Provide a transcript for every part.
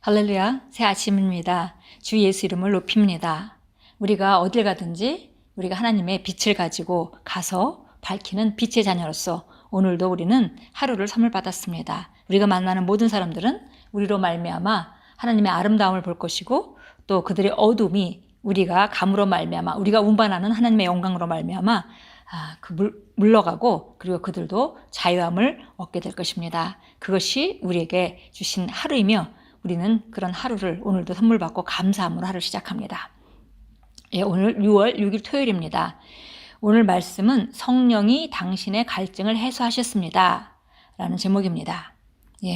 할렐루야, 새 아침입니다. 주 예수 이름을 높입니다. 우리가 어딜 가든지 우리가 하나님의 빛을 가지고 가서 밝히는 빛의 자녀로서 오늘도 우리는 하루를 선물 받았습니다. 우리가 만나는 모든 사람들은 우리로 말미암아 하나님의 아름다움을 볼 것이고 또 그들의 어둠이 우리가 감으로 말미암아 우리가 운반하는 하나님의 영광으로 말미암아 물러가고 그리고 그들도 자유함을 얻게 될 것입니다. 그것이 우리에게 주신 하루이며 우리는 그런 하루를 오늘도 선물 받고 감사함으로 하루 시작합니다. 오늘 6월 6일 토요일입니다. 오늘 말씀은 성령이 당신의 갈증을 해소하셨습니다. 라는 제목입니다.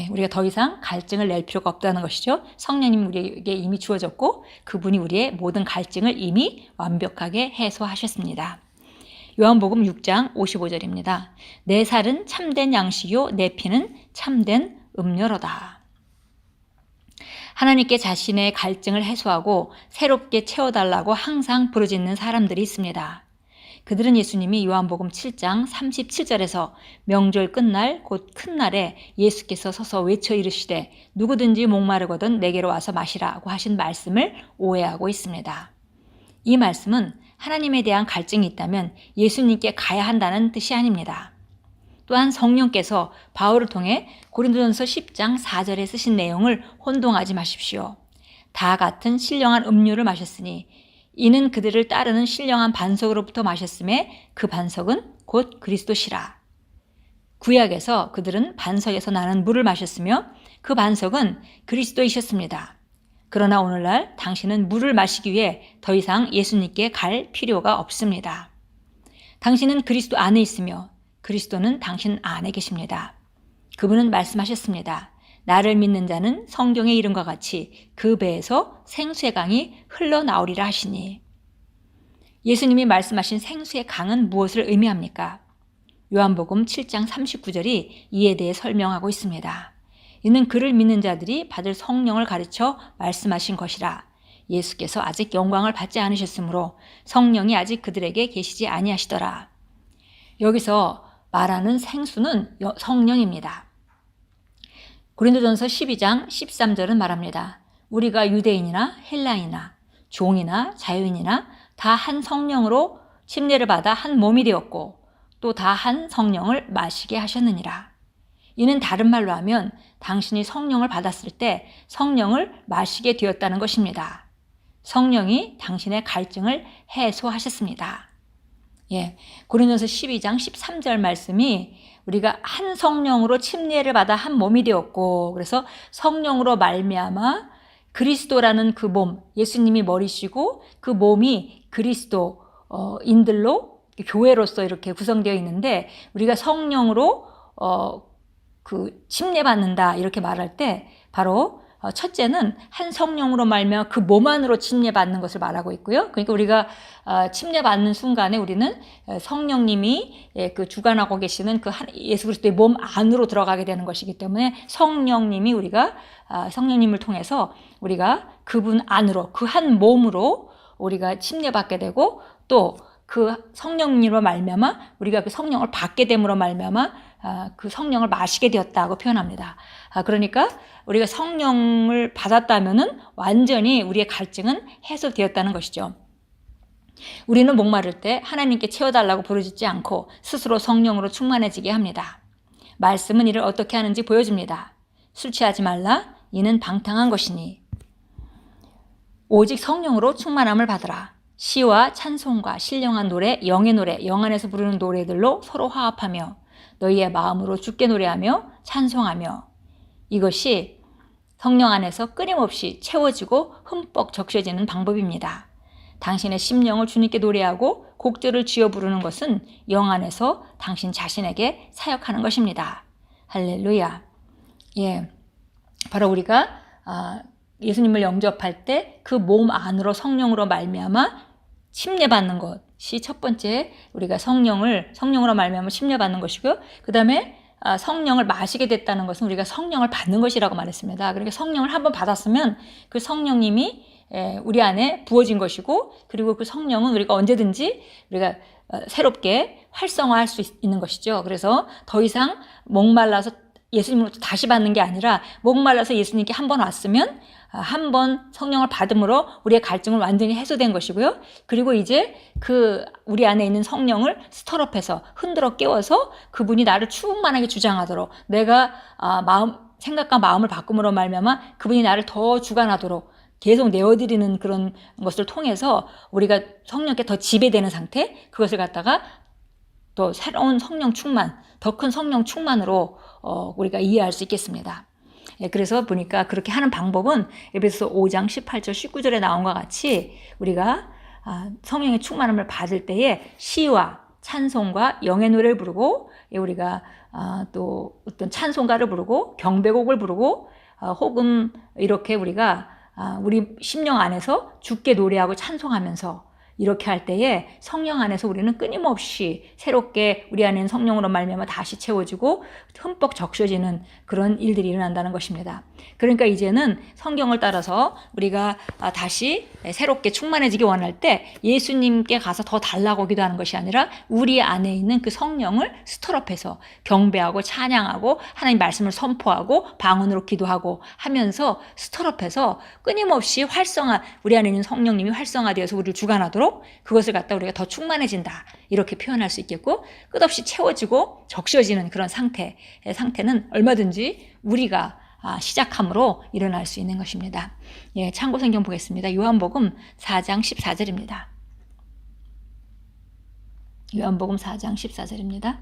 우리가 더 이상 갈증을 낼 필요가 없다는 것이죠. 성령님 우리에게 이미 주어졌고 그분이 우리의 모든 갈증을 이미 완벽하게 해소하셨습니다. 요한복음 6장 55절입니다. 내 살은 참된 양식이요 내 피는 참된 음료로다. 하나님께 자신의 갈증을 해소하고 새롭게 채워달라고 항상 부르짖는 사람들이 있습니다. 그들은 예수님이 요한복음 7장 37절에서 명절 끝날 곧 큰 날에 예수께서 서서 외쳐 이르시되 누구든지 목마르거든 내게로 와서 마시라고 하신 말씀을 오해하고 있습니다. 이 말씀은 하나님에 대한 갈증이 있다면 예수님께 가야 한다는 뜻이 아닙니다. 또한 성령께서 바울을 통해 고린도전서 10장 4절에 쓰신 내용을 혼동하지 마십시오. 다 같은 신령한 음료를 마셨으니 이는 그들을 따르는 신령한 반석으로부터 마셨음에 그 반석은 곧 그리스도시라. 구약에서 그들은 반석에서 나는 물을 마셨으며 그 반석은 그리스도이셨습니다. 그러나 오늘날 당신은 물을 마시기 위해 더 이상 예수님께 갈 필요가 없습니다. 당신은 그리스도 안에 있으며 그리스도는 당신 안에 계십니다. 그분은 말씀하셨습니다. 나를 믿는 자는 성경의 이름과 같이 그 배에서 생수의 강이 흘러나오리라 하시니. 예수님이 말씀하신 생수의 강은 무엇을 의미합니까? 요한복음 7장 39절이 이에 대해 설명하고 있습니다. 이는 그를 믿는 자들이 받을 성령을 가르쳐 말씀하신 것이라. 예수께서 아직 영광을 받지 않으셨으므로 성령이 아직 그들에게 계시지 아니하시더라. 여기서 말하는 생수는 성령입니다. 고린도전서 12장 13절은 말합니다. 우리가 유대인이나 헬라인이나 종이나 자유인이나 다 한 성령으로 침례를 받아 한 몸이 되었고 또 다 한 성령을 마시게 하셨느니라. 이는 다른 말로 하면 당신이 성령을 받았을 때 성령을 마시게 되었다는 것입니다. 성령이 당신의 갈증을 해소하셨습니다. 고린도서 12장 13절 말씀이 우리가 한 성령으로 침례를 받아 한 몸이 되었고 그래서 성령으로 말미암아 그리스도라는 그 몸, 예수님이 머리시고 그 몸이 그리스도인들로 교회로서 이렇게 구성되어 있는데 우리가 성령으로 침례받는다 이렇게 말할 때 바로 첫째는 한 성령으로 말미암아 그 몸 안으로 침례받는 것을 말하고 있고요. 그러니까 우리가 침례받는 순간에 우리는 성령님이 그 주관하고 계시는 그 예수 그리스도의 몸 안으로 들어가게 되는 것이기 때문에 성령님을 통해서 우리가 그분 안으로 그 한 몸으로 우리가 침례받게 되고 또 그 성령님으로 말미암아 우리가 그 성령을 받게 됨으로 말미암아 그 성령을 마시게 되었다고 표현합니다. 그러니까 우리가 성령을 받았다면은 완전히 우리의 갈증은 해소되었다는 것이죠. 우리는 목마를 때 하나님께 채워달라고 부르짖지 않고 스스로 성령으로 충만해지게 합니다. 말씀은 이를 어떻게 하는지 보여줍니다. 술 취하지 말라. 이는 방탕한 것이니. 오직 성령으로 충만함을 받으라. 시와 찬송과 신령한 노래, 영의 노래, 영 안에서 부르는 노래들로 서로 화합하며 너희의 마음으로 주께 노래하며 찬송하며 이것이 성령 안에서 끊임없이 채워지고 흠뻑 적셔지는 방법입니다. 당신의 심령을 주님께 노래하고 곡들을 지어 부르는 것은 영 안에서 당신 자신에게 사역하는 것입니다. 할렐루야. 바로 우리가 예수님을 영접할 때 그 몸 안으로 성령으로 말미암아 침례받는 것이 첫 번째 우리가 성령으로 말미암아 침례받는 것이고요. 그 다음에 성령을 마시게 됐다는 것은 우리가 성령을 받는 것이라고 말했습니다. 그러니까 성령을 한번 받았으면 그 성령님이 우리 안에 부어진 것이고 그리고 그 성령은 우리가 언제든지 우리가 새롭게 활성화할 수 있는 것이죠. 그래서 더 이상 목말라서 예수님으로부터 다시 받는 게 아니라 목말라서 예수님께 한 번 왔으면 한 번 성령을 받음으로 우리의 갈증을 완전히 해소된 것이고요. 그리고 이제 그 우리 안에 있는 성령을 스터럽해서 흔들어 깨워서 그분이 나를 충만하게 주장하도록 내가 생각과 마음을 바꿈으로 말미암아 그분이 나를 더 주관하도록 계속 내어드리는 그런 것을 통해서 우리가 성령께 더 지배되는 상태, 그것을 갖다가 또 새로운 성령 충만, 더 큰 성령 충만으로 우리가 이해할 수 있겠습니다. 예, 그래서 보니까 그렇게 하는 방법은 에베소서 5장 18절 19절에 나온 것 같이 우리가 성령의 충만함을 받을 때에 시와 찬송과 영의 노래를 부르고, 우리가 또 어떤 찬송가를 부르고 경배곡을 부르고, 혹은 이렇게 우리가 우리 심령 안에서 주께 노래하고 찬송하면서 이렇게 할 때에 성령 안에서 우리는 끊임없이 새롭게 우리 안에는 성령으로 말미암아 다시 채워지고 흠뻑 적셔지는 그런 일들이 일어난다는 것입니다. 그러니까 이제는 성경을 따라서 우리가 다시 새롭게 충만해지기 원할 때 예수님께 가서 더 달라고 기도하는 것이 아니라 우리 안에 있는 그 성령을 스토럽해서 경배하고 찬양하고 하나님 말씀을 선포하고 방언으로 기도하고 하면서 스토럽해서 끊임없이 우리 안에 있는 성령님이 활성화되어서 우리를 주관하도록 그것을 갖다 우리가 더 충만해진다, 이렇게 표현할 수 있겠고, 끝없이 채워지고 적셔지는 그런 상태는 얼마든지 우리가 시작함으로 일어날 수 있는 것입니다. 예, 참고 성경 보겠습니다. 요한복음 4장 14절입니다. 요한복음 4장 14절입니다.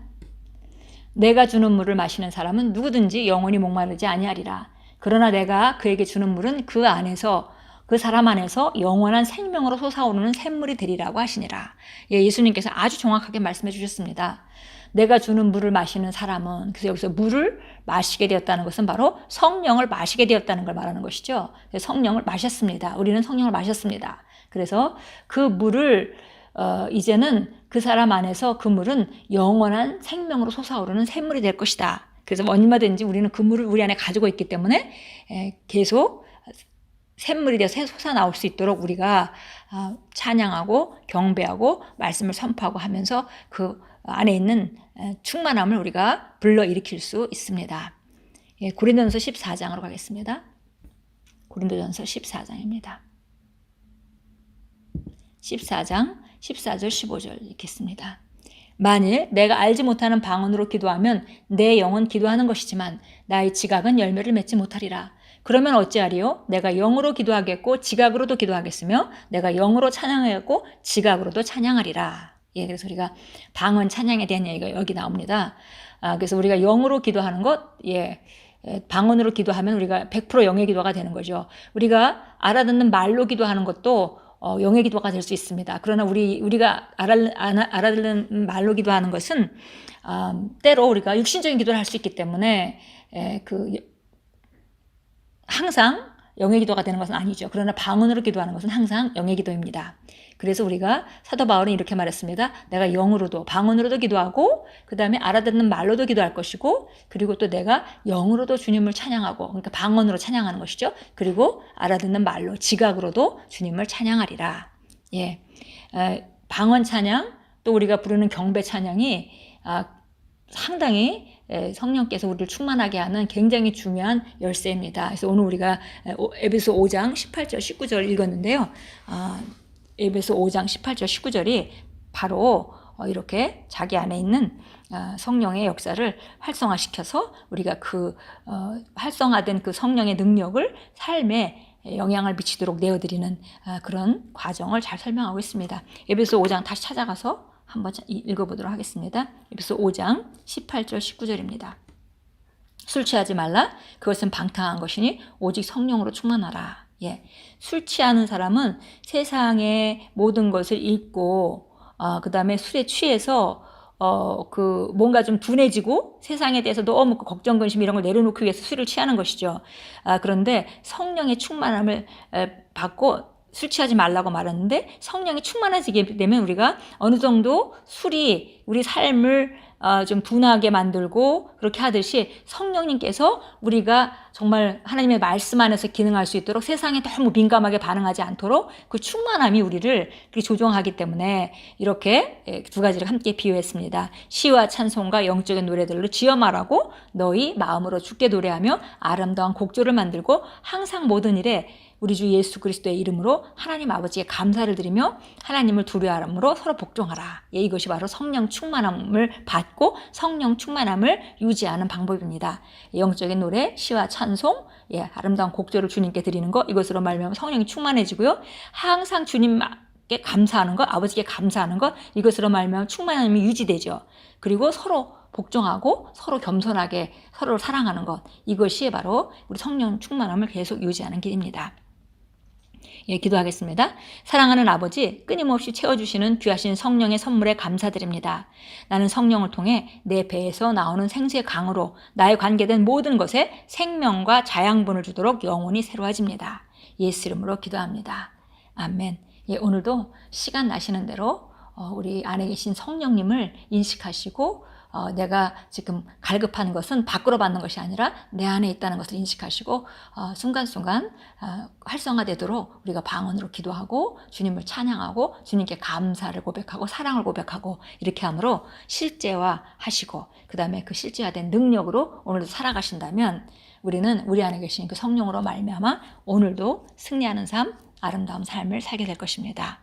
내가 주는 물을 마시는 사람은 누구든지 영원히 목마르지 아니하리라. 그러나 내가 그에게 주는 물은 그 사람 안에서 영원한 생명으로 솟아오르는 샘물이 되리라고 하시니라. 예, 예수님께서 아주 정확하게 말씀해 주셨습니다. 내가 주는 물을 마시는 사람은, 그래서 여기서 물을 마시게 되었다는 것은 바로 성령을 마시게 되었다는 걸 말하는 것이죠. 성령을 마셨습니다. 우리는 성령을 마셨습니다. 그래서 그 물을 이제는 그 사람 안에서 그 물은 영원한 생명으로 솟아오르는 샘물이 될 것이다. 그래서 얼마든지 우리는 그 물을 우리 안에 가지고 있기 때문에 계속 샘물이 되어서 솟아나올 수 있도록 우리가 찬양하고 경배하고 말씀을 선포하고 하면서 그 안에 있는 충만함을 우리가 불러일으킬 수 있습니다. 예, 고린도전서 14장으로 가겠습니다. 고린도전서 14장입니다. 14장 14절 15절 읽겠습니다. 만일 내가 알지 못하는 방언으로 기도하면 내 영은 기도하는 것이지만 나의 지각은 열매를 맺지 못하리라. 그러면 어찌하리요? 내가 영으로 기도하겠고 지각으로도 기도하겠으며 내가 영으로 찬양하겠고 지각으로도 찬양하리라. 예, 그래서 우리가 방언 찬양에 대한 얘기가 여기 나옵니다. 그래서 우리가 영으로 기도하는 것, 방언으로 기도하면 우리가 100% 영의 기도가 되는 거죠. 우리가 알아듣는 말로 기도하는 것도 영의 기도가 될 수 있습니다. 그러나 우리가 알아듣는 말로 기도하는 것은 때로 우리가 육신적인 기도를 할 수 있기 때문에 항상 영의 기도가 되는 것은 아니죠. 그러나 방언으로 기도하는 것은 항상 영의 기도입니다. 그래서 우리가 사도 바울은 이렇게 말했습니다. 내가 영으로도 방언으로도 기도하고 그 다음에 알아듣는 말로도 기도할 것이고, 그리고 또 내가 영으로도 주님을 찬양하고, 그러니까 방언으로 찬양하는 것이죠. 그리고 알아듣는 말로 지각으로도 주님을 찬양하리라. 예, 방언 찬양, 또 우리가 부르는 경배 찬양이 상당히 성령께서 우리를 충만하게 하는 굉장히 중요한 열쇠입니다. 그래서 오늘 우리가 에베소 5장 18절 19절 읽었는데요. 에베소 5장 18절 19절이 바로 이렇게 자기 안에 있는 성령의 역사를 활성화시켜서 우리가 그 활성화된 그 성령의 능력을 삶에 영향을 미치도록 내어드리는 그런 과정을 잘 설명하고 있습니다. 에베소 5장 다시 찾아가서 한번 읽어보도록 하겠습니다. 에베소 5장 18절 19절입니다. 술 취하지 말라. 그것은 방탕한 것이니 오직 성령으로 충만하라. 예, 술 취하는 사람은 세상의 모든 것을 잊고 그 다음에 술에 취해서 뭔가 좀 둔해지고 세상에 대해서 너무 걱정, 근심 이런 걸 내려놓기 위해서 술을 취하는 것이죠. 그런데 성령의 충만함을 받고 술 취하지 말라고 말하는데, 성령이 충만해지게 되면 우리가 어느 정도 술이 우리 삶을 좀 둔하게 만들고 그렇게 하듯이 성령님께서 우리가 정말 하나님의 말씀 안에서 기능할 수 있도록 세상에 너무 민감하게 반응하지 않도록 그 충만함이 우리를 그렇게 조종하기 때문에 이렇게 두 가지를 함께 비유했습니다. 시와 찬송과 영적인 노래들로 주여 말하고 너희 마음으로 주께 노래하며 아름다운 곡조를 만들고 항상 모든 일에 우리 주 예수 그리스도의 이름으로 하나님 아버지께 감사를 드리며 하나님을 두려워함으로 서로 복종하라. 예, 이것이 바로 성령 충만함을 받고 성령 충만함을 유지하는 방법입니다. 영적인 노래, 시와 찬송, 예, 아름다운 곡조를 주님께 드리는 것, 이것으로 말미암아 성령이 충만해지고요. 항상 주님께 감사하는 것, 아버지께 감사하는 것, 이것으로 말미암아 충만함이 유지되죠. 그리고 서로 복종하고 서로 겸손하게 서로를 사랑하는 것, 이것이 바로 우리 성령 충만함을 계속 유지하는 길입니다. 예, 기도하겠습니다. 사랑하는 아버지, 끊임없이 채워주시는 귀하신 성령의 선물에 감사드립니다. 나는 성령을 통해 내 배에서 나오는 생수의 강으로 나에 관계된 모든 것에 생명과 자양분을 주도록 영혼이 새로워집니다. 예수 이름으로 기도합니다. 아멘. 예, 오늘도 시간 나시는 대로 우리 안에 계신 성령님을 인식하시고 내가 지금 갈급한 것은 밖으로 받는 것이 아니라 내 안에 있다는 것을 인식하시고 순간순간 활성화되도록 우리가 방언으로 기도하고 주님을 찬양하고 주님께 감사를 고백하고 사랑을 고백하고 이렇게 함으로 실제화하시고 그 다음에 그 실제화된 능력으로 오늘도 살아가신다면 우리는 우리 안에 계신 그 성령으로 말미암아 오늘도 승리하는 삶, 아름다운 삶을 살게 될 것입니다.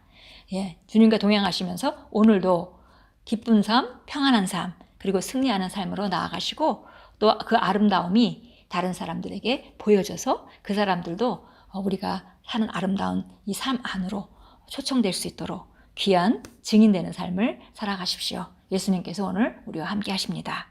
예, 주님과 동행하시면서 오늘도 기쁜 삶, 평안한 삶, 그리고 승리하는 삶으로 나아가시고 또 그 아름다움이 다른 사람들에게 보여져서 그 사람들도 우리가 사는 아름다운 이 삶 안으로 초청될 수 있도록 귀한 증인되는 삶을 살아가십시오. 예수님께서 오늘 우리와 함께 하십니다.